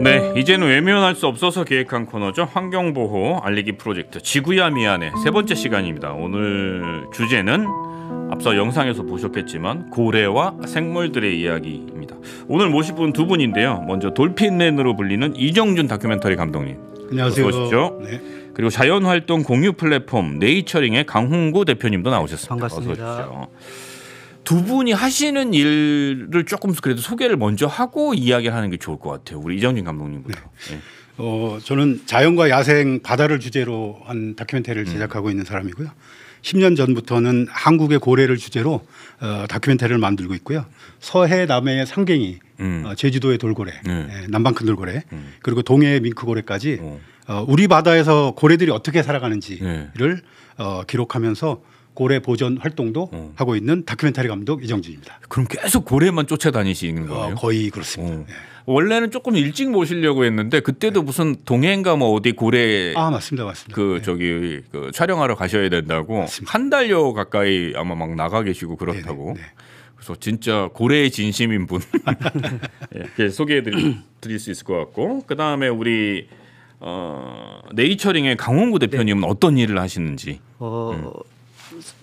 네, 이제는 외면할 수 없어서 기획한 코너죠. 환경보호 알리기 프로젝트 지구야 미안해 세 번째 시간입니다. 오늘 주제는 앞서 영상에서 보셨겠지만 고래와 생물들의 이야기입니다. 오늘 모실 분 두 분인데요. 먼저 돌핀맨으로 불리는 이정준 다큐멘터리 감독님. 안녕하세요. 어서 오십시오. 네. 그리고 자연활동 공유 플랫폼 네이처링의 강홍구 대표님도 나오셨습니다. 반갑습니다. 어서 오십시오. 두 분이 하시는 일을 조금 그래도 소개를 먼저 하고 이야기를 하는 게 좋을 것 같아요. 우리 이정진 감독님부터. 네. 저는 자연과 야생, 바다를 주제로 한 다큐멘터리를 제작하고 있는 사람이고요. 10년 전부터는 한국의 고래를 주제로 다큐멘터리를 만들고 있고요. 서해 남해의 상갱이, 제주도의 돌고래, 남방 큰 돌고래, 그리고 동해의 밍크고래까지 우리 바다에서 고래들이 어떻게 살아가는지를 기록하면서 고래 보존 활동도 하고 있는 다큐멘터리 감독 이정진입니다. 그럼 계속 고래만 쫓아다니시는 거예요? 거의 그렇습니다. 네. 원래는 조금 일찍 모시려고 했는데 그때도 무슨 동해인가 뭐 어디 고래 맞습니다. 그 저기 그 촬영하러 가셔야 된다고 맞습니다. 한 달여 가까이 아마 막 나가 계시고 그렇다고. 네네. 그래서 진짜 고래의 진심인 분 예, 소개해드릴 수 있을 것 같고 그 다음에 우리 네이처링의 강홍구 대표님은 어떤 일을 하시는지.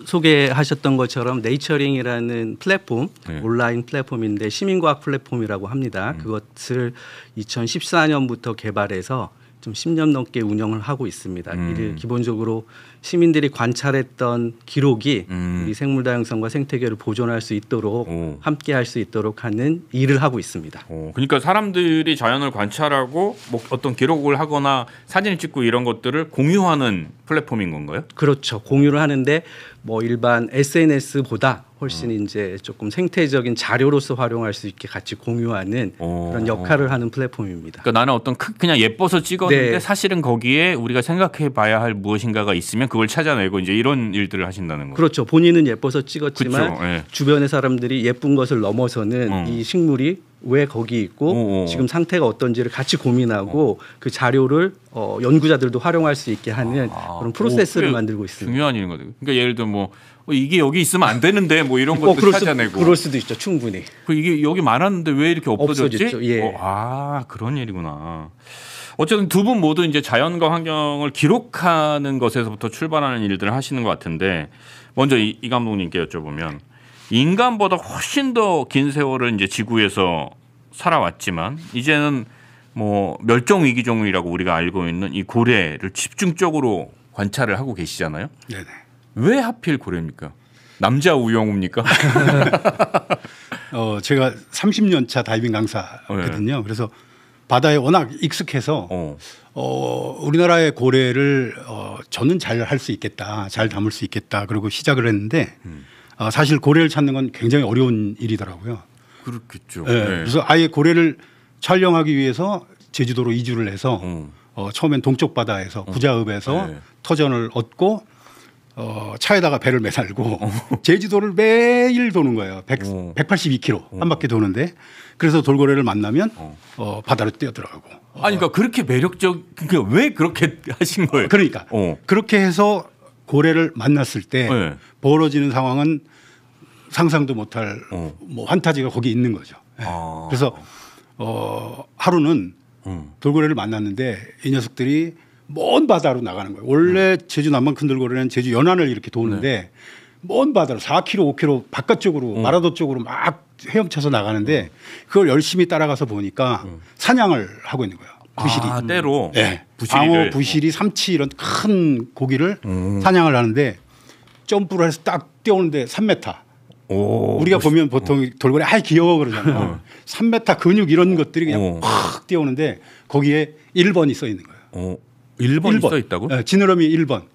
소개하셨던 것처럼 네이처링이라는 플랫폼, 네. 온라인 플랫폼인데 시민과학 플랫폼이라고 합니다. 그것을 2014년부터 개발해서 좀 10년 넘게 운영을 하고 있습니다. 이를 기본적으로 시민들이 관찰했던 기록이 이 생물 다양성과 생태계를 보존할 수 있도록 함께 할 수 있도록 하는 일을 하고 있습니다. 그러니까 사람들이 자연을 관찰하고 뭐 어떤 기록을 하거나 사진을 찍고 이런 것들을 공유하는 플랫폼인 건가요? 그렇죠. 공유를 하는데 뭐 일반 SNS보다 훨씬 이제 조금 생태적인 자료로서 활용할 수 있게 같이 공유하는 그런 역할을 하는 플랫폼입니다. 그러니까 나는 어떤 그냥 예뻐서 찍었는데 네. 사실은 거기에 우리가 생각해봐야 할 무엇인가가 있으면 그걸 찾아내고 이제 이런 일들을 하신다는 거죠. 그렇죠. 본인은 예뻐서 찍었지만 그쵸, 예. 주변의 사람들이 예쁜 것을 넘어서는 이 식물이 왜 거기 있고 지금 상태가 어떤지를 같이 고민하고 그 자료를 연구자들도 활용할 수 있게 하는 그런 프로세스를 만들고 있습니다. 중요한 일인 거죠. 그러니까 예를 들어 뭐 이게 여기 있으면 안 되는데 뭐 이런 것도 찾아내고. 그럴 수도 있죠. 충분히. 이게 여기 많았는데 왜 이렇게 없어졌지? 없어졌죠. 예. 그런 일이구나. 어쨌든 두 분 모두 이제 자연과 환경을 기록하는 것에서부터 출발하는 일들을 하시는 것 같은데 먼저 이 감독님께 여쭤보면 인간보다 훨씬 더 긴 세월을 이제 지구에서 살아왔지만 이제는 뭐 멸종 위기종이라고 우리가 알고 있는 이 고래를 집중적으로 관찰을 하고 계시잖아요. 네네. 왜 하필 고래입니까? 남자 우영우입니까? 제가 30년 차 다이빙 강사거든요. 그래서 바다에 워낙 익숙해서 우리나라의 고래를 저는 잘 할 수 있겠다, 잘 담을 수 있겠다. 그리고 시작을 했는데 사실 고래를 찾는 건 굉장히 어려운 일이더라고요. 그렇겠죠. 네. 그래서 아예 고래를 촬영하기 위해서 제주도로 이주를 해서 처음엔 동쪽 바다에서 구자읍에서 터전을 얻고 차에다가 배를 매달고 제주도를 매일 도는 거예요. 182km 한 바퀴 도는데 그래서 돌고래를 만나면 바다로 뛰어들어가고. 아니 그러니까 그렇게 그러니까 왜 그렇게 하신 거예요? 그러니까 그렇게 해서 고래를 만났을 때 벌어지는 상황은 상상도 못할 뭐 환타지가 거기 있는 거죠. 그래서 하루는 돌고래를 만났는데 이 녀석들이 먼 바다로 나가는 거예요. 원래 제주 남방 큰 돌고래는 제주 연안을 이렇게 도는데 먼 바다로 4km, 5km 바깥쪽으로 마라도 쪽으로 막 헤엄쳐서 나가는데 그걸 열심히 따라가서 보니까 사냥을 하고 있는 거예요. 부시리. 때로. 네. 부시리를. 방어, 부시리, 삼치 이런 큰 고기를 사냥을 하는데 점프를 해서 딱 뛰어오는데 3m. 우리가 보면 보통 돌고래 귀여워 그러잖아요. 3m 근육 이런 것들이 그냥 확 뛰어오는데 거기에 1번이 써 있는 거예요. 1번이 써 있다고? 네, 지느러미 1번.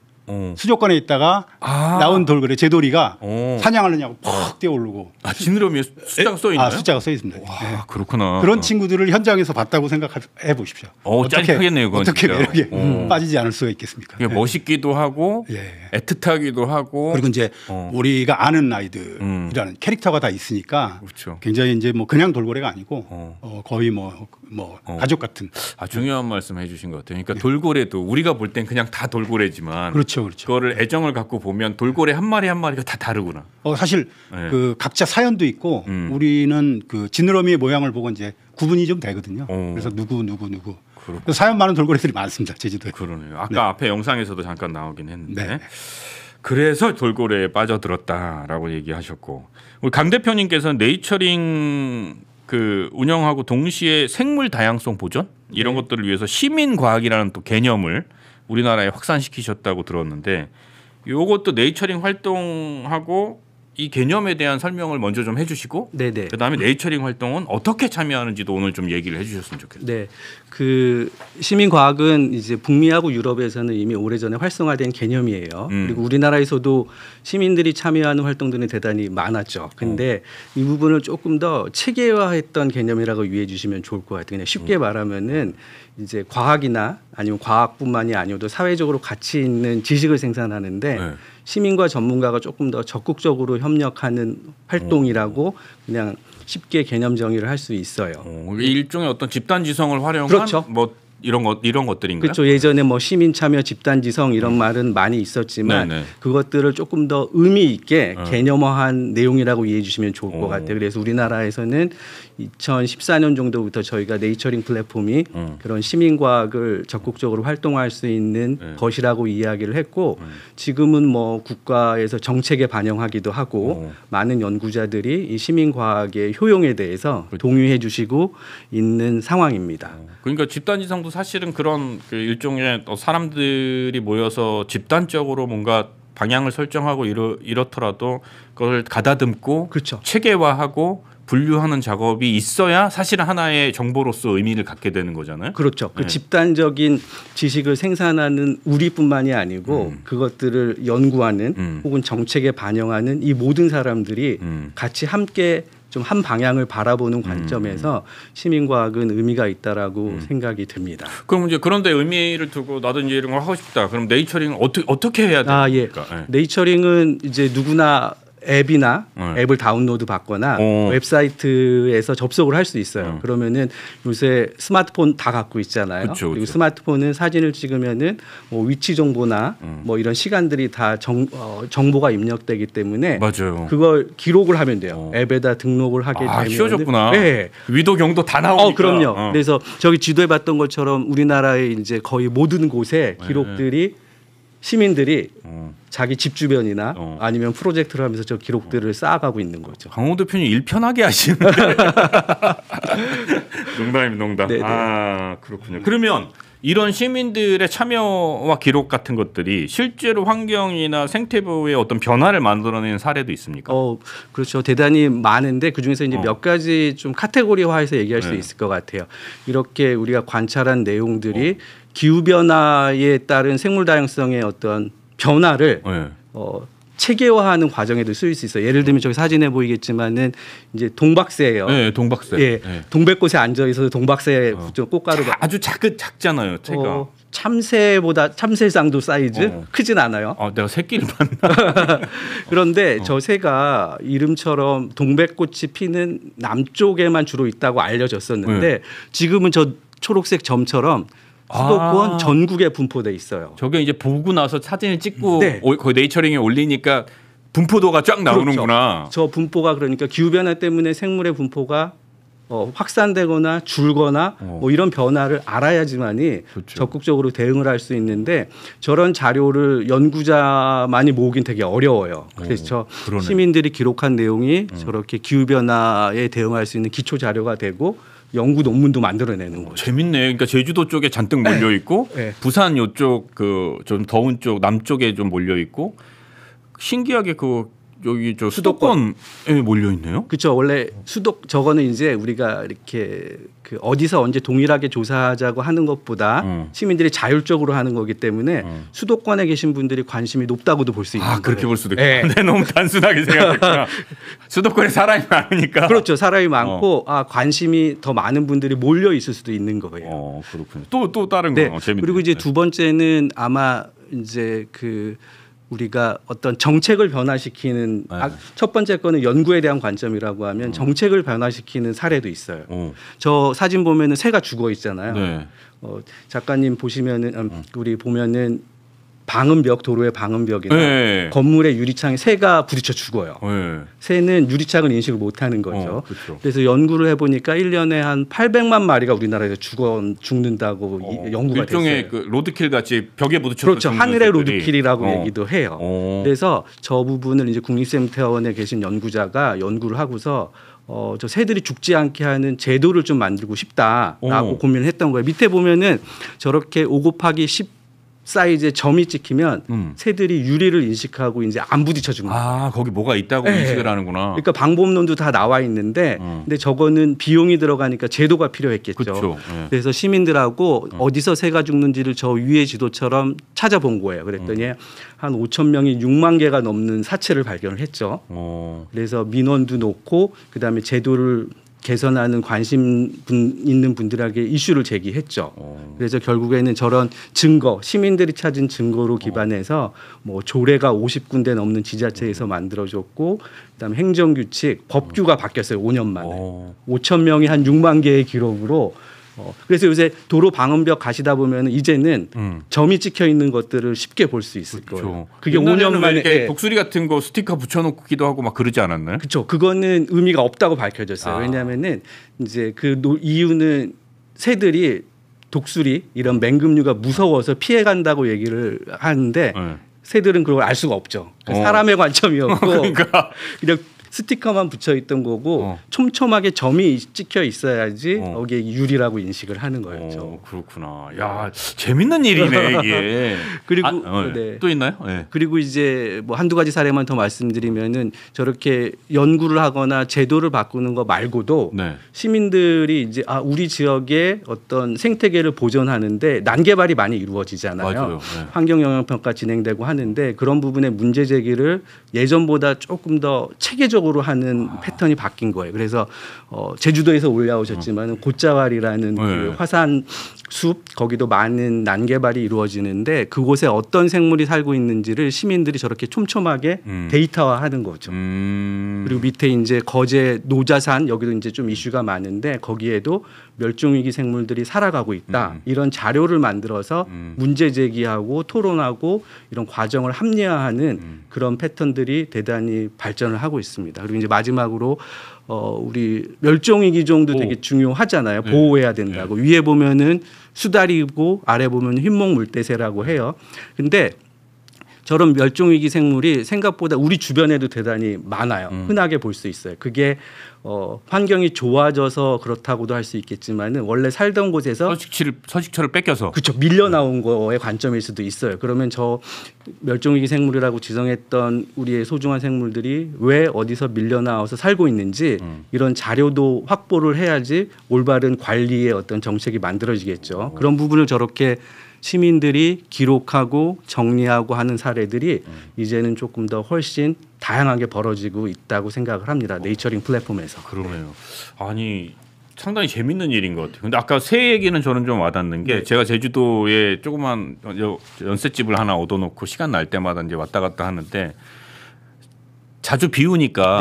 수족관에 있다가 나온 돌고래 제돌이가 사냥하느냐고 팍 뛰어오르고. 지느러미에 숫자가 써 있나요? 숫자가 써 있습니다. 와, 그렇구나. 그런 친구들을 현장에서 봤다고 생각해 보십시오. 짜릿하겠네요. 그건 어떻게 진짜. 매력에 빠지지 않을 수가 있겠습니까? 멋있기도 하고 애틋하기도 하고. 그리고 이제 우리가 아는 아이들이라는 캐릭터가 다 있으니까 그렇죠. 굉장히 이제 뭐 그냥 돌고래가 아니고 거의 뭐 뭐 가족 같은. 중요한 말씀 해주신 것 같아요. 그러니까 돌고래도 우리가 볼 땐 그냥 다 돌고래지만 그렇죠. 그거를 애정을 갖고 보면 돌고래 한 마리 한 마리가 다 다르구나. 사실 그 각자 사연도 있고 우리는 그 지느러미의 모양을 보고 이제 구분이 좀 되거든요. 그래서 누구. 그래서 사연 많은 돌고래들이 많습니다. 제주도에. 그러네요. 아까 앞에 영상에서도 잠깐 나오긴 했는데. 그래서 돌고래에 빠져들었다라고 얘기하셨고, 우리 강 대표님께서는 네이처링 그 운영하고 동시에 생물 다양성 보전 이런 것들을 위해서 시민 과학이라는 또 개념을 우리나라에 확산시키셨다고 들었는데, 요것도 네이처링 활동하고 이 개념에 대한 설명을 먼저 좀 해주시고, 네네. 그다음에 네이처링 활동은 어떻게 참여하는지도 오늘 좀 얘기를 해주셨으면 좋겠어요. 네, 그 시민과학은 이제 북미하고 유럽에서는 이미 오래전에 활성화된 개념이에요. 그리고 우리나라에서도 시민들이 참여하는 활동들은 대단히 많았죠. 근데 이 부분을 조금 더 체계화했던 개념이라고 이해해 주시면 좋을 것 같아요. 그냥 쉽게 말하면은 이제 과학이나 아니면 과학뿐만이 아니어도 사회적으로 가치 있는 지식을 생산하는데 시민과 전문가가 조금 더 적극적으로 협력하는 활동이라고 그냥 쉽게 개념 정의를 할 수 있어요. 일종의 어떤 집단 지성을 활용한 그렇죠. 뭐 이런 것들인가요? 그렇죠. 예전에 뭐 시민 참여 집단 지성 이런 말은 많이 있었지만 그것들을 조금 더 의미 있게 개념화한 내용이라고 이해해 주시면 좋을 것 같아요. 그래서 우리나라에서는 2014년 정도부터 저희가 네이처링 플랫폼이 그런 시민과학을 적극적으로 활동할 수 있는 것이라고 이야기를 했고, 지금은 뭐 국가에서 정책에 반영하기도 하고 많은 연구자들이 이 시민과학의 효용에 대해서 동의해 주시고 있는 상황입니다. 그러니까 집단지성도 사실은 그런 그 일종의 사람들이 모여서 집단적으로 뭔가 방향을 설정하고 이렇더라도 그걸 가다듬고 그렇죠. 체계화하고 분류하는 작업이 있어야 사실은 하나의 정보로서 의미를 갖게 되는 거잖아요. 그렇죠. 그 집단적인 지식을 생산하는 우리뿐만이 아니고 그것들을 연구하는 혹은 정책에 반영하는 이 모든 사람들이 같이 함께 좀 한 방향을 바라보는 관점에서 시민과학은 의미가 있다라고 생각이 듭니다. 그럼 이제 그런데 의미를 두고 나도 이제 이런 걸 하고 싶다. 그럼 네이처링 어떻게 해야 됩니까? 네이처링은 이제 누구나 앱이나 앱을 다운로드 받거나 웹사이트에서 접속을 할 수 있어요. 그러면은 요새 스마트폰 다 갖고 있잖아요. 그리고 스마트폰은 사진을 찍으면은 뭐 위치 정보나 뭐 이런 시간들이 다 정보가 입력되기 때문에 맞아요. 그걸 기록을 하면 돼요. 앱에다 등록을 하게 되면 쉬워졌구나. 네. 위도 경도 다 나오니까. 그럼요. 그래서 저기 지도에 봤던 것처럼 우리나라의 이제 거의 모든 곳에 기록들이 시민들이 자기 집 주변이나 아니면 프로젝트를 하면서 저 기록들을 쌓아가고 있는 거죠. 강호 대표님 일 편하게 하시는데. 농담. 네네. 그렇군요. 그러면 이런 시민들의 참여와 기록 같은 것들이 실제로 환경이나 생태부의 어떤 변화를 만들어내는 사례도 있습니까? 그렇죠. 대단히 많은데 그중에서 이제 몇 가지 좀 카테고리화해서 얘기할 수 있을 것 같아요. 이렇게 우리가 관찰한 내용들이 기후 변화에 따른 생물 다양성의 어떤 변화를 체계화하는 과정에도 쓰일 수 있어요. 예를 들면 저기 사진에 보이겠지만은 이제 동박새예요. 네, 동박새. 예, 동백꽃에 앉아 있어서 동박새 꽃가루 아주 작잖아요. 체가. 참새상도 사이즈 크진 않아요. 내가 새끼를 봤나? 그런데 저 새가 이름처럼 동백꽃이 피는 남쪽에만 주로 있다고 알려졌었는데 지금은 저 초록색 점처럼 수도권 전국에 분포돼 있어요. 저게 이제 보고 나서 사진을 찍고 거의 네이처링에 올리니까 분포도가 쫙 나오는구나. 그렇죠. 저 분포가 그러니까 기후 변화 때문에 생물의 분포가 확산되거나 줄거나 뭐 이런 변화를 알아야지만이 적극적으로 대응을 할 수 있는데 저런 자료를 연구자만이 모으긴 되게 어려워요. 그래서 시민들이 기록한 내용이 저렇게 기후 변화에 대응할 수 있는 기초 자료가 되고 연구 논문도 만들어내는 거죠. 재밌네. 그러니까 제주도 쪽에 잔뜩 몰려 있고 부산 요쪽 그 좀 더운 쪽 남쪽에 좀 몰려 있고 신기하게 여기 저 수도권에 몰려 있네요. 그렇죠. 원래 저거는 이제 우리가 이렇게 그 어디서 언제 동일하게 조사하자고 하는 것보다 시민들이 자율적으로 하는 거기 때문에 수도권에 계신 분들이 관심이 높다고도 볼 수 있는 거예요. 그렇게 볼 수도 있겠다. 근데 너무 단순하게 생각했구나. 수도권에 사람이 많으니까. 그렇죠. 사람이 많고 관심이 더 많은 분들이 몰려 있을 수도 있는 거예요. 그렇군요. 또 다른 거 재밌네. 그리고 이제 두 번째는 아마 이제 그 우리가 어떤 정책을 변화시키는 첫 번째 거는 연구에 대한 관점이라고 하면 정책을 변화시키는 사례도 있어요. 저 사진 보면은 새가 죽어 있잖아요. 네. 작가님 보시면은 우리 보면은 방음벽 도로의 방음벽이나 네. 건물의 유리창에 새가 부딪혀 죽어요. 네. 새는 유리창을 인식을 못하는 거죠. 그렇죠. 그래서 연구를 해보니까 1년에 한 800만 마리가 우리나라에서 죽는다고 연구가 됐어요. 일종의 그 로드킬 같이 벽에 부딪혀서 그렇죠. 죽는 하늘의 새들이. 로드킬이라고 얘기도 해요. 그래서 저 부분을 이제 국립생태원에 계신 연구자가 연구를 하고서 저 새들이 죽지 않게 하는 제도를 좀 만들고 싶다라고 고민을 했던 거예요. 밑에 보면은 저렇게 5 곱하기 10 사이즈의 점이 찍히면 새들이 유리를 인식하고 이제 안 부딪혀 줍니다. 아, 거기 뭐가 있다고 인식을 하는구나. 그러니까 방법론도 다 나와 있는데 근데 저거는 비용이 들어가니까 제도가 필요했겠죠. 그렇죠. 네. 그래서 시민들하고 어디서 새가 죽는지를 저 위의 지도처럼 찾아본 거예요. 그랬더니 한 5천 명이 6만 개가 넘는 사체를 발견을 했죠. 그래서 민원도 놓고 그다음에 제도를 개선하는 관심 있는 분들에게 이슈를 제기했죠. 그래서 결국에는 저런 증거, 시민들이 찾은 증거로 기반해서 뭐 조례가 50군데 넘는 지자체에서 만들어졌고, 그다음에 행정규칙, 법규가 바뀌었어요. 5년 만에. 5천 명이 한 6만 개의 기록으로. 그래서 요새 도로 방음벽 가시다 보면 이제는 점이 찍혀 있는 것들을 쉽게 볼 수 있을 그렇죠. 거예요. 그게 5년 만에 이렇게 독수리 같은 거 스티커 붙여놓기도 하고 막 그러지 않았나요? 그렇죠. 그거는 의미가 없다고 밝혀졌어요. 왜냐하면은 이제 그 이유는 새들이 독수리 이런 맹금류가 무서워서 피해간다고 얘기를 하는데 새들은 그걸 알 수가 없죠. 사람의 관점이었고 그러니까. 그냥 스티커만 붙여 있던 거고 촘촘하게 점이 찍혀 있어야지 거기에 유리라고 인식을 하는 거였죠. 그렇구나. 야, 재밌는 일이네 이게. 그리고 네. 또 있나요? 네. 그리고 이제 뭐 한두 가지 사례만 더 말씀드리면은 저렇게 연구를 하거나 제도를 바꾸는 거 말고도 시민들이 이제 우리 지역의 어떤 생태계를 보존하는데 난개발이 많이 이루어지잖아요. 환경 영향 평가 진행되고 하는데 그런 부분에 문제 제기를 예전보다 조금 더 체계적으로 하는 패턴이 바뀐 거예요. 그래서 제주도에서 올라오셨지만 곶자왈이라는 그 화산 숲 거기도 많은 난개발이 이루어지는데 그곳에 어떤 생물이 살고 있는지를 시민들이 저렇게 촘촘하게 데이터화하는 거죠. 그리고 밑에 이제 거제 노자산 여기도 이제 좀 이슈가 많은데 거기에도 멸종위기 생물들이 살아가고 있다. 이런 자료를 만들어서 문제 제기하고 토론하고 이런 과정을 합리화하는 그런 패턴들이 대단히 발전을 하고 있습니다. 그리고 이제 마지막으로 우리 멸종위기종도 되게 중요하잖아요. 보호해야 된다고. 위에 보면은 수달이고 아래 보면 흰목 물대새라고 해요. 근데 저런 멸종위기 생물이 생각보다 우리 주변에도 대단히 많아요. 흔하게 볼 수 있어요. 그게 환경이 좋아져서 그렇다고도 할 수 있겠지만은 원래 살던 곳에서 서식처를 뺏겨서 그렇죠. 밀려 나온 거의 관점일 수도 있어요. 그러면 저 멸종위기 생물이라고 지정했던 우리의 소중한 생물들이 왜 어디서 밀려 나와서 살고 있는지 이런 자료도 확보를 해야지 올바른 관리의 어떤 정책이 만들어지겠죠. 그런 부분을 저렇게 시민들이 기록하고 정리하고 하는 사례들이 이제는 조금 더 훨씬 다양하게 벌어지고 있다고 생각을 합니다. 네이처링 플랫폼에서. 그러네요. 아니 상당히 재밌는 일인 것 같아요. 근데 아까 새 얘기는 저는 좀 와닿는 게 제가 제주도에 조그만 연셋집을 하나 얻어놓고 시간 날 때마다 이제 왔다 갔다 하는데 자주 비 오니까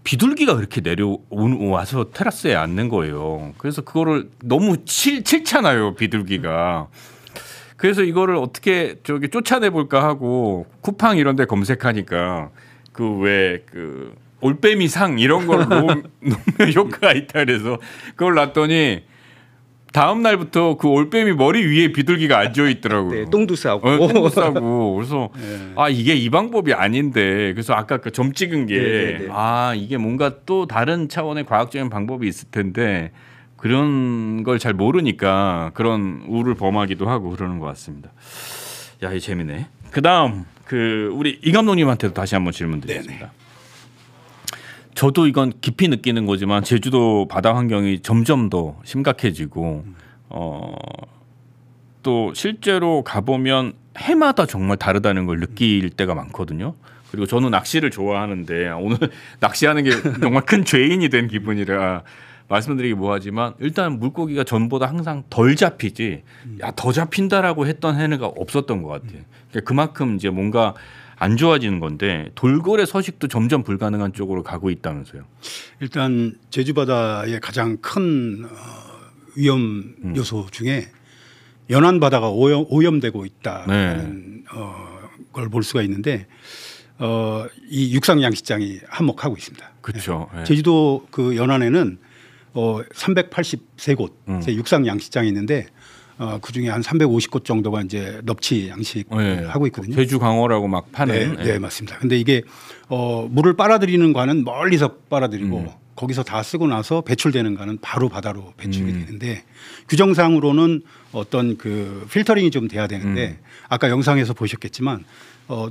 비둘기가 그렇게 내려와서 테라스에 앉는 거예요. 그래서 그거를 너무 싫잖아요, 비둘기가. 그래서 이거를 어떻게 쫓아내 볼까 하고 쿠팡 이런 데 검색하니까 그 올빼미 상 이런 걸 놓으면 효과가 있다 그래서 그걸 놨더니 다음 날부터 그 올빼미 머리 위에 비둘기가 앉아 있더라고요. 똥도 싸고. 똥도 싸고. 그래서 이게 이 방법이 아닌데 그래서 아까 그 점 찍은 게 이게 뭔가 또 다른 차원의 과학적인 방법이 있을 텐데 그런 걸 잘 모르니까 그런 우를 범하기도 하고 그러는 것 같습니다. 야, 이 재미네. 그다음 우리 이 감독님한테도 다시 한번 질문드리겠습니다. 저도 이건 깊이 느끼는 거지만 제주도 바다 환경이 점점 더 심각해지고 또 실제로 가보면 해마다 정말 다르다는 걸 느낄 때가 많거든요. 그리고 저는 낚시를 좋아하는데 오늘 낚시하는 게 정말 큰 죄인이 된 기분이라 말씀드리기 뭐하지만 일단 물고기가 전보다 항상 덜 잡히지 더 잡힌다라고 했던 해가 없었던 것 같아요. 그만큼 이제 뭔가 안 좋아지는 건데 돌고래 서식도 점점 불가능한 쪽으로 가고 있다면서요. 일단 제주 바다의 가장 큰 위험 요소 중에 연안 바다가 오염되고 있다는 걸 볼 수가 있는데 이 육상 양식장이 한몫하고 있습니다. 그렇죠. 네. 제주도 그 연안에는 383곳 육상 양식장이 있는데 그 중에 한 350곳 정도가 이제 넙치 양식을 하고 있거든요. 제주 강어라고 막 파는. 네, 맞습니다. 근데 이게 물을 빨아들이는 관은 멀리서 빨아들이고 거기서 다 쓰고 나서 배출되는 관은 바로 바다로 배출이 되는데 규정상으로는 어떤 그 필터링이 좀 돼야 되는데 아까 영상에서 보셨겠지만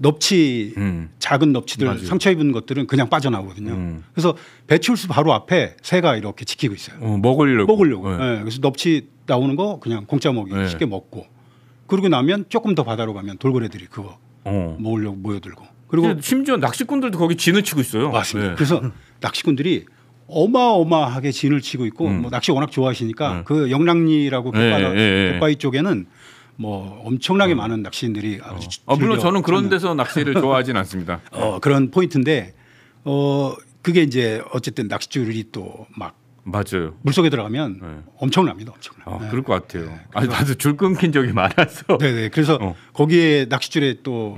넙치 작은 넙치들 맞아요. 상처 입은 것들은 그냥 빠져나오거든요. 그래서 배출수 바로 앞에 새가 이렇게 지키고 있어요. 먹으려고. 네. 그래서 넙치 나오는 거 그냥 공짜 먹이 쉽게 먹고 그러고 나면 조금 더 바다로 가면 돌고래들이 그거 먹으려고 모여들고 그리고 심지어 낚시꾼들도 거기 진을 치고 있어요. 맞습니다. 네. 그래서 낚시꾼들이 어마어마하게 진을 치고 있고 뭐 낚시 워낙 좋아하시니까 그 영랑리라고 갯바위 쪽에는 뭐 엄청나게 많은 낚시인들이 아주 물론 저는 그런 데서 낚시를 좋아하진 않습니다. 그런 포인트인데 그게 이제 어쨌든 낚싯줄이 또 막 맞아요. 물속에 들어가면 엄청납니다. 엄청나. 그럴 것 같아요. 나도 줄 끊긴 적이 많아서. 네네. 그래서 거기에 낚싯줄에 또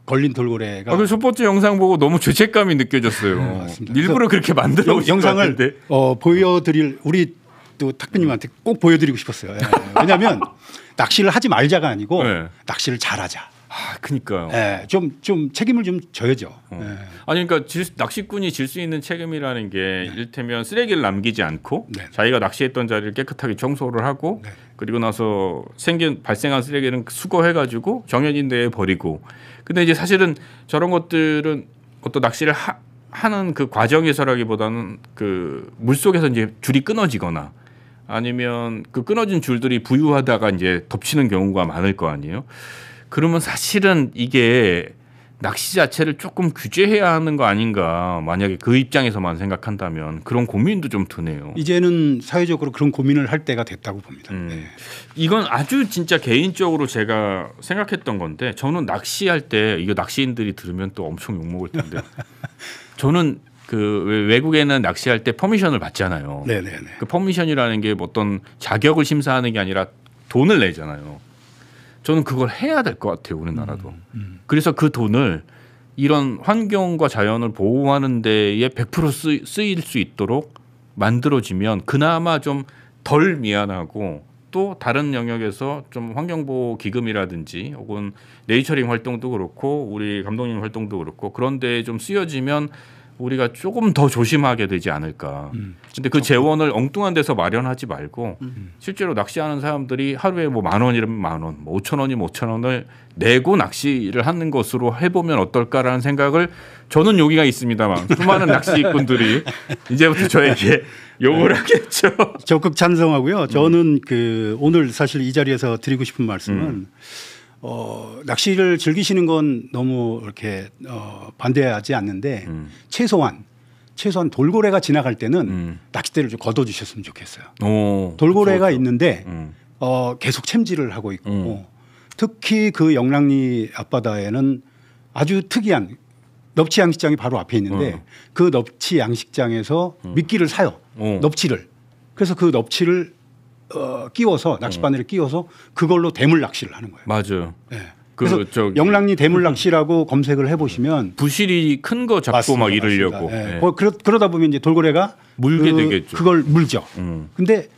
걸린 돌고래가. 그 첫 번째 영상 보고 너무 죄책감이 느껴졌어요. 맞습니다. 일부러 그렇게 만들어 영상을 보여드릴 우리 또 탁비님한테 꼭 보여드리고 싶었어요. 왜냐하면 낚시를 하지 말자가 아니고 낚시를 잘하자. 그러니까요. 좀 책임을 좀 져야죠. 아니 그러니까 낚시꾼이 질 수 있는 책임이라는 게 이를테면 쓰레기를 남기지 않고 자기가 낚시했던 자리를 깨끗하게 청소를 하고 그리고 나서 발생한 쓰레기는 수거해가지고 정해진 데에 버리고. 근데 이제 사실은 저런 것들은 어떤 낚시를 하는 그 과정에서라기보다는 그 물속에서 이제 줄이 끊어지거나 아니면 그 끊어진 줄들이 부유하다가 이제 덮치는 경우가 많을 거 아니에요. 그러면 사실은 이게 낚시 자체를 조금 규제해야 하는 거 아닌가. 만약에 그 입장에서만 생각한다면 그런 고민도 좀 드네요. 이제는 사회적으로 그런 고민을 할 때가 됐다고 봅니다. 이건 아주 진짜 개인적으로 제가 생각했던 건데 저는 낚시할 때 이거 낚시인들이 들으면 또 엄청 욕먹을 텐데 저는 그 외국에는 낚시할 때 퍼미션을 받잖아요. 네네네. 그 퍼미션이라는 게 어떤 자격을 심사하는 게 아니라 돈을 내잖아요. 저는 그걸 해야 될 것 같아요. 우리나라도. 그래서 그 돈을 이런 환경과 자연을 보호하는 데에 100% 쓰일 수 있도록 만들어지면 그나마 좀 덜 미안하고 또 다른 영역에서 좀 환경보호 기금이라든지 혹은 네이처링 활동도 그렇고 우리 감독님 활동도 그렇고 그런 데에 좀 쓰여지면 우리가 조금 더 조심하게 되지 않을까. 근데 그 재원을 엉뚱한 데서 마련하지 말고 실제로 낚시하는 사람들이 하루에 뭐 10,000원이면 10,000원, 뭐 5,000원이면 5,000원을 내고 낚시를 하는 것으로 해보면 어떨까라는 생각을 저는 여기가 있습니다만 수많은 낚시꾼들이 이제부터 저에게 욕을 하겠죠. 적극 찬성하고요. 저는 그 오늘 사실 이 자리에서 드리고 싶은 말씀은 낚시를 즐기시는 건 너무 이렇게 반대하지 않는데 최소한 돌고래가 지나갈 때는 낚싯대를 좀 걷어주셨으면 좋겠어요. 돌고래가 그렇죠. 있는데 계속 챔질을 하고 있고 특히 그 영랑리 앞바다에는 아주 특이한 넙치 양식장이 바로 앞에 있는데 그 넙치 양식장에서 미끼를 사요. 넙치를. 그래서 그 넙치를 끼워서 낚싯바늘에 끼워서 그걸로 대물 낚시를 하는 거예요. 맞아요. 네. 그래서 영랑리 대물 낚시라고 검색을 해보시면 부실이 큰 거 잡고 맞습니다. 막 이러려고. 네. 그러다 보면 이제 돌고래가 물게 되겠죠. 그걸 물죠. 근데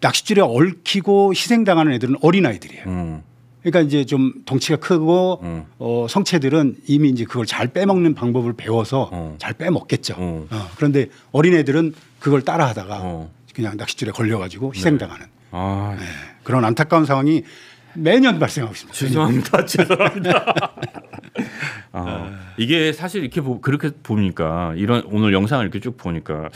낚싯줄에 얽히고 희생당하는 애들은 어린 아이들이에요. 그러니까 이제 좀 덩치가 크고 성체들은 이미 이제 그걸 잘 빼먹는 방법을 배워서 잘 빼먹겠죠. 그런데 어린 애들은 그걸 따라하다가 그냥 낚싯줄에 걸려가지고 희생당하는 네. 그런 안타까운 상황이 매년 발생하고 있습니다. 죄송합니다. 이게 사실 이렇게 그렇게 보니까 이런 오늘 영상을 이렇게 쭉 보니까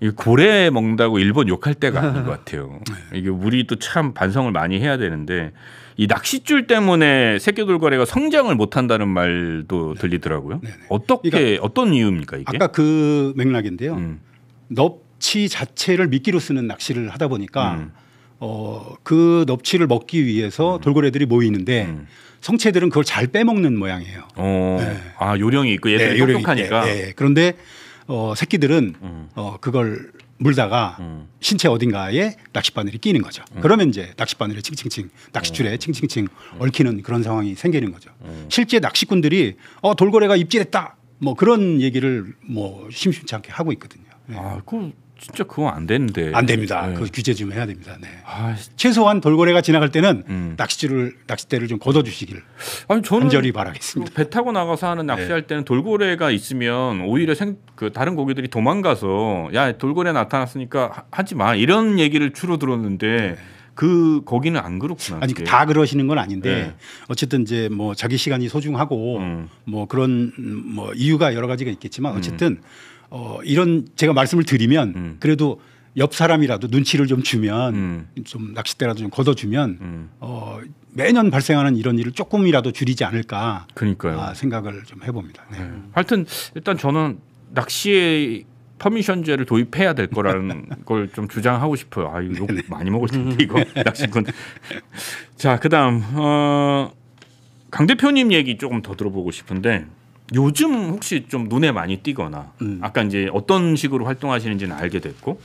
이 고래 먹는다고 일본 욕할 때가 아닌 것 같아요. 이게 우리도 참 반성을 많이 해야 되는데 이 낚싯줄 때문에 새끼돌고래가 성장을 못한다는 말도 들리더라고요. 어떻게 그러니까 어떤 이유입니까 이게? 아까 그 맥락인데요. 넙치 자체를 미끼로 쓰는 낚시를 하다 보니까 그 넙치를 먹기 위해서 돌고래들이 모이는데 성체들은 그걸 잘 빼먹는 모양이에요. 네. 아 요령이 있고 얘들이 똑똑하니까. 네. 그런데 새끼들은 그걸 물다가 신체 어딘가에 낚싯바늘이 끼는 거죠. 그러면 이제 낚싯바늘에 칭칭칭, 낚싯줄에 칭칭칭 얽히는 그런 상황이 생기는 거죠. 실제 낚시꾼들이 돌고래가 입질했다, 뭐 그런 얘기를 뭐 심심치 않게 하고 있거든요. 네. 아, 그 진짜 그건 안 되는데. 안 됩니다. 그 규제 좀 해야 됩니다. 네. 최소한 돌고래가 지나갈 때는 낚싯대를 좀 걷어주시길 간절히 바라겠습니다. 배 타고 나가서 하는 낚시할 때는 돌고래가 있으면 오히려 다른 고기들이 도망가서 야 돌고래 나타났으니까 하지 마 이런 얘기를 주로 들었는데 거기는 안 그렇구나. 아니 다 그러시는 건 아닌데 어쨌든 이제 뭐 자기 시간이 소중하고 뭐 그런 뭐 이유가 여러 가지가 있겠지만 어쨌든. 이런 제가 말씀을 드리면 그래도 옆 사람이라도 눈치를 좀 주면 좀 낚싯대라도 좀 걷어주면 매년 발생하는 이런 일을 조금이라도 줄이지 않을까. 그러니까요. 생각을 좀 해봅니다. 네. 하여튼 일단 저는 낚시에 퍼미션제를 도입해야 될 거라는 걸 좀 주장하고 싶어요. 아 이거 많이 먹을 텐데 이거 낚시꾼. 자 그다음 강 대표님 얘기 조금 더 들어보고 싶은데. 요즘 혹시 좀 눈에 많이 띄거나 아까 이제 어떤 식으로 활동하시는지는 알게 됐고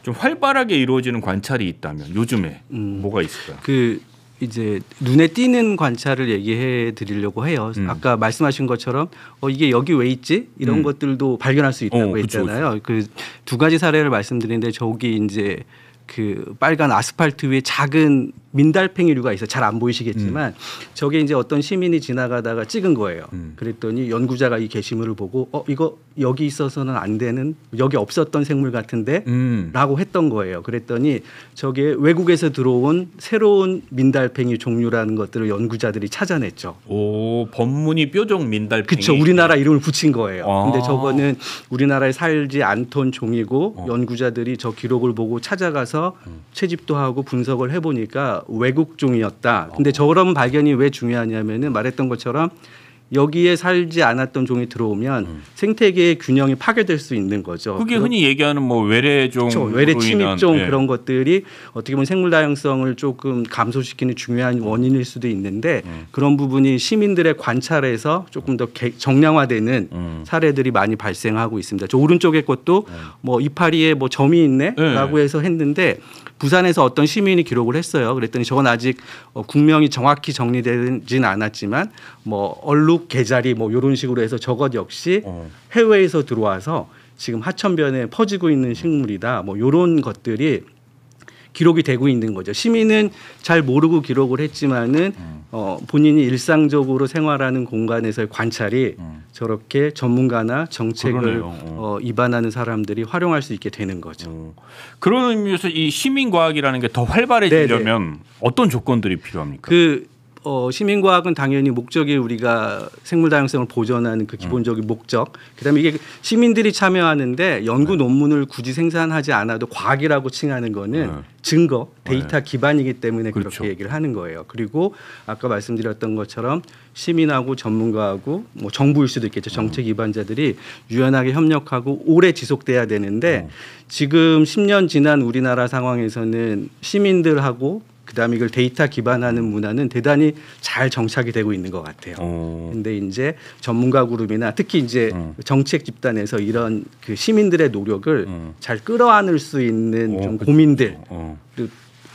좀 활발하게 이루어지는 관찰이 있다면 요즘에 뭐가 있을까요? 그 이제 눈에 띄는 관찰을 얘기해 드리려고 해요. 아까 말씀하신 것처럼 이게 여기 왜 있지? 이런 것들도 발견할 수 있다고 했잖아요. 그 두 가지 사례를 말씀드리는데 저기 이제 그 빨간 아스팔트 위에 작은 민달팽이류가 있어 잘 안 보이시겠지만 저게 이제 어떤 시민이 지나가다가 찍은 거예요. 그랬더니 연구자가 이 게시물을 보고 이거 여기 있어서는 안 되는 여기 없었던 생물 같은데라고 했던 거예요. 그랬더니 저게 외국에서 들어온 새로운 민달팽이 종류라는 것들을 연구자들이 찾아냈죠. 오, 법무니 뾰족 민달팽이. 그렇죠. 우리나라 이름을 붙인 거예요. 근데 저거는 우리나라에 살지 않던 종이고 연구자들이 저 기록을 보고 찾아가서 채집도 하고 분석을 해보니까 외국 종이었다. 근데 저런 발견이 왜 중요하냐면은 말했던 것처럼 여기에 살지 않았던 종이 들어오면 생태계의 균형이 파괴될 수 있는 거죠. 그게 흔히 얘기하는 뭐 외래종, 그렇죠. 외래 침입종 그런 것들이 어떻게 보면 생물 다양성을 조금 감소시키는 중요한 원인일 수도 있는데 그런 부분이 시민들의 관찰에서 조금 더 정량화되는 사례들이 많이 발생하고 있습니다. 저 오른쪽에 것도 뭐 이파리에 뭐 점이 있네라고 해서 했는데 부산에서 어떤 시민이 기록을 했어요. 그랬더니 저건 아직 국명이 정확히 정리되진 않았지만 뭐 얼룩 개자리 뭐 이런 식으로 해서 저것 역시 해외에서 들어와서 지금 하천변에 퍼지고 있는 식물이다. 뭐 이런 것들이 기록이 되고 있는 거죠. 시민은 잘 모르고 기록을 했지만은 본인이 일상적으로 생활하는 공간에서의 관찰이 저렇게 전문가나 정책을 입안하는 사람들이 활용할 수 있게 되는 거죠. 그런 의미에서 이 시민과학이라는 게 더 활발해지려면 어떤 조건들이 필요합니까? 시민과학은 당연히 목적이 우리가 생물 다양성을 보존하는 그 기본적인 목적. 그다음에 이게 시민들이 참여하는데 연구 논문을 굳이 생산하지 않아도 과학이라고 칭하는 거는 증거, 데이터 기반이기 때문에 그렇죠. 그렇게 얘기를 하는 거예요. 그리고 아까 말씀드렸던 것처럼 시민하고 전문가하고 뭐 정부일 수도 있겠죠. 정책 위반자들이 유연하게 협력하고 오래 지속돼야 되는데 지금 10년 지난 우리나라 상황에서는 시민들하고 그다음에 이걸 데이터 기반하는 문화는 대단히 잘 정착이 되고 있는 것 같아요. 그런데 이제 전문가 그룹이나 특히 이제 정책 집단에서 이런 그 시민들의 노력을 잘 끌어안을 수 있는 좀 고민들,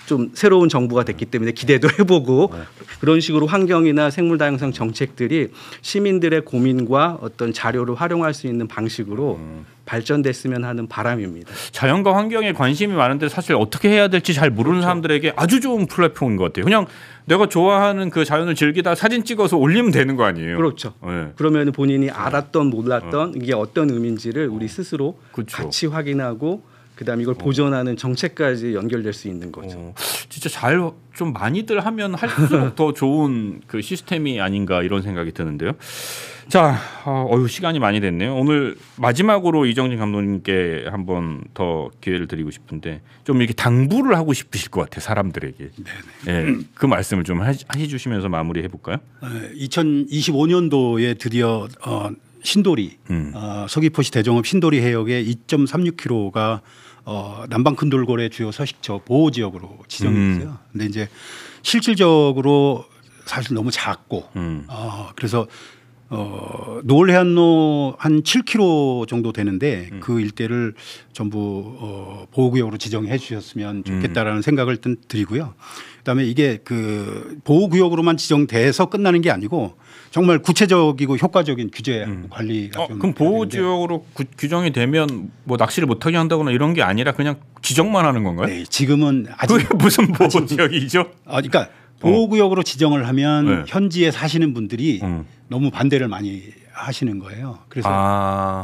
좀 새로운 정부가 됐기 때문에 기대도 해보고 그런 식으로 환경이나 생물 다양성 정책들이 시민들의 고민과 어떤 자료를 활용할 수 있는 방식으로 발전됐으면 하는 바람입니다. 자연과 환경에 관심이 많은데 사실 어떻게 해야 될지 잘 모르는 사람들에게 아주 좋은 플랫폼인 것 같아요. 그냥 내가 좋아하는 그 자연을 즐기다 사진 찍어서 올리면 되는 거 아니에요? 그렇죠. 그러면 본인이 알았던 몰랐던 이게 어떤 의미인지를 우리 스스로 같이 확인하고 그다음에 이걸 보존하는 정책까지 연결될 수 있는 거죠. 진짜 잘 좀 많이들 하면 할수록 더 좋은 그 시스템이 아닌가 이런 생각이 드는데요. 자, 시간이 많이 됐네요. 오늘 마지막으로 이정진 감독님께 한번 더 기회를 드리고 싶은데 좀 이렇게 당부를 하고 싶으실 것 같아요. 사람들에게. 네, 그 말씀을 좀 해주시면서 마무리해 볼까요? 2025년도에 드디어 신도리 서귀포시 대정읍 신도리 해역의 2.36km가 남방 큰돌고래 주요 서식처 보호 지역으로 지정이 됐어요. 근데 이제 실질적으로 사실 너무 작고 그래서 노을해안로 한 7km 정도 되는데 그 일대를 전부 보호구역으로 지정해 주셨으면 좋겠다라는 생각을 일단 드리고요. 그다음에 이게 그 보호구역으로만 지정돼서 끝나는 게 아니고 정말 구체적이고 효과적인 규제 관리가 좀 그럼 보호지역으로 규정이 되면 뭐 낚시를 못하게 한다거나 이런 게 아니라 그냥 지정만 하는 건가요? 네, 지금은 아직 그게 무슨 보호지역이죠? 그러니까 보호구역으로 지정을 하면 현지에 사시는 분들이 너무 반대를 많이 하시는 거예요. 그래서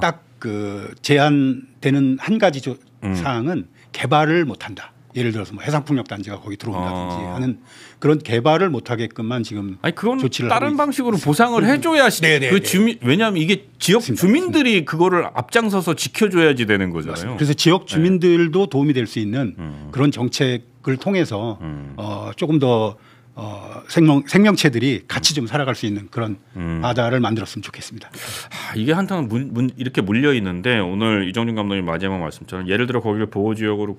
딱 그 제한되는 한 가지 사항은 개발을 못한다. 예를 들어서 뭐 해상풍력단지가 거기 들어온다든지 하는 그런 개발을 못하게끔만 지금 그건 조치를 다른 하고 방식으로 보상을 해줘야 그 주민 왜냐하면 이게 지역 주민들이 그거를 앞장서서 지켜줘야지 되는 거잖아요. 맞습니다. 그래서 지역 주민들도 도움이 될 수 있는 그런 정책을 통해서 조금 더 생명체들이 같이 좀 살아갈 수 있는 그런 바다를 만들었으면 좋겠습니다. 이게 한탕 이렇게 물려 있는데 오늘 이정준 감독님 마지막 말씀처럼 예를 들어 거기를 보호지역으로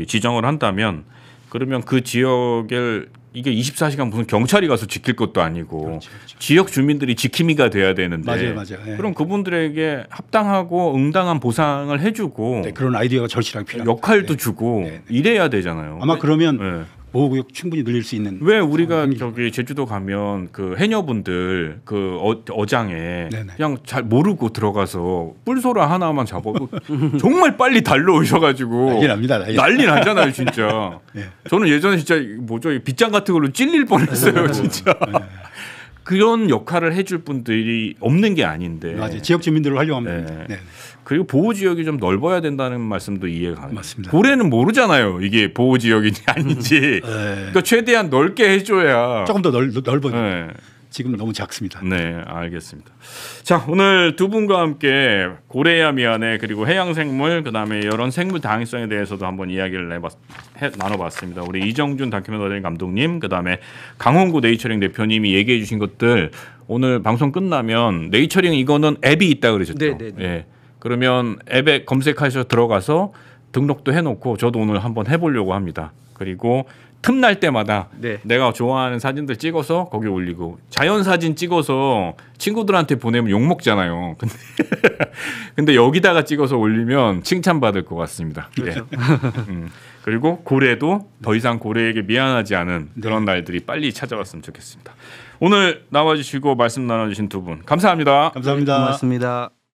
지정을 한다면 그러면 그 지역을 이게 24시간 무슨 경찰이 가서 지킬 것도 아니고 그렇죠. 지역 주민들이 지킴이가 돼야 되는데 맞아요. 네. 그럼 그분들에게 합당하고 응당한 보상을 해주고 그런 아이디어가 절실하게 필요합니다. 역할도 주고 이래야 되잖아요. 아마 그러면 보호구역 충분히 늘릴 수 있는. 왜 우리가 저기 제주도 가면 그 해녀분들 그 어장에 그냥 잘 모르고 들어가서 뿔소라 하나만 잡아도 정말 빨리 달려오셔가지고 난리 나잖아요 진짜. 저는 예전에 진짜 뭐죠 빗장 같은 걸로 찔릴 뻔했어요 진짜. 그런 역할을 해줄 분들이 없는 게 아닌데. 맞아요. 지역 주민들을 활용하면 됩니다. 그리고 보호 지역이 좀 넓어야 된다는 말씀도 이해가 가요. 맞습니다. 고래는 모르잖아요. 이게 보호 지역인지 아닌지. 그러니까 최대한 넓게 해줘야. 조금 더 넓어요. 지금 너무 작습니다. 네, 알겠습니다. 자, 오늘 두 분과 함께 고래야 미안해 그리고 해양생물 그다음에 이런 생물 다양성에 대해서도 한번 이야기를 나눠봤습니다. 우리 이정준 다큐멘터리 감독님 그다음에 강원구 네이처링 대표님이 얘기해 주신 것들 오늘 방송 끝나면 네이처링 이거는 앱이 있다 그러셨죠? 네. 그러면 앱에 검색하셔서 들어가서 등록도 해놓고 저도 오늘 한번 해보려고 합니다. 그리고 틈날 때마다 내가 좋아하는 사진들 찍어서 거기 올리고 자연 사진 찍어서 친구들한테 보내면 욕 먹잖아요. 근데 여기다가 찍어서 올리면 칭찬받을 것 같습니다. 그렇죠. 그리고 고래도 더 이상 고래에게 미안하지 않은 그런 날들이 빨리 찾아왔으면 좋겠습니다. 오늘 나와주시고 말씀 나눠주신 두 분 감사합니다. 감사합니다. 고맙습니다.